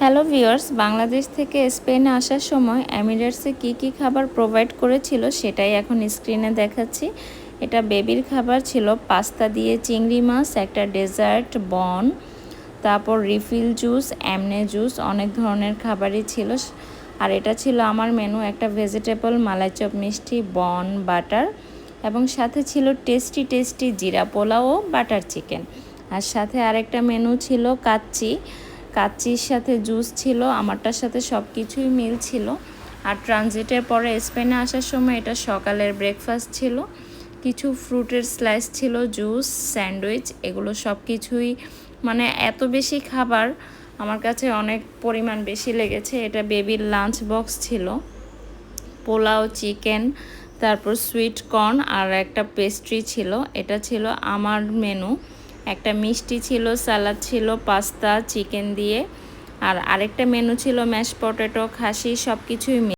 Hello viewers, Bangladesh থেকে স্পেনে আসার সময় এমিরেটসে কি খাবার প্রোভাইড করেছিল সেটাই এখন স্ক্রিনে দেখাচ্ছি। এটা বেবির খাবার ছিল, পাস্তা দিয়ে চিংড়ি মাছ, একটা ডেজার্ট, বন, তারপর রিফিল জুস, এমনে জুস, অনেক ধরনের খাবারই ছিল। আর এটা ছিল আমার মেনু, একটা ভেজিটেবল, মালাই চপ, মিষ্টি, বন, বাটার, এবং সাথে ছিল টেস্টি জিরা পোলাও ও বাটার চিকেন। আর সাথে আরেকটা মেনু ছিল কাচ্চির সাথে জুস ছিল। আমারটার সাথে সব কিছুই মিল ছিল। আর ট্রানজিটের পরে স্পেনে আসার সময় এটা সকালের ব্রেকফাস্ট ছিল। কিছু ফ্রুটের স্লাইস ছিল, জুস, স্যান্ডউইচ, এগুলো সব কিছুই মানে এত বেশি খাবার আমার কাছে অনেক পরিমাণ বেশি লেগেছে। এটা বেবির লাঞ্চ বক্স ছিল, পোলাও, চিকেন, তারপর সুইট কর্ন আর একটা পেস্ট্রি ছিল। এটা ছিল আমার মেনু। একটা মিষ্টি ছিল, সালাদ ছিল, পাস্তা চিকেন দিয়ে, আর আরেকটা মেনু ছিল ম্যাশ পটেটো, খাসি, সব কিছুই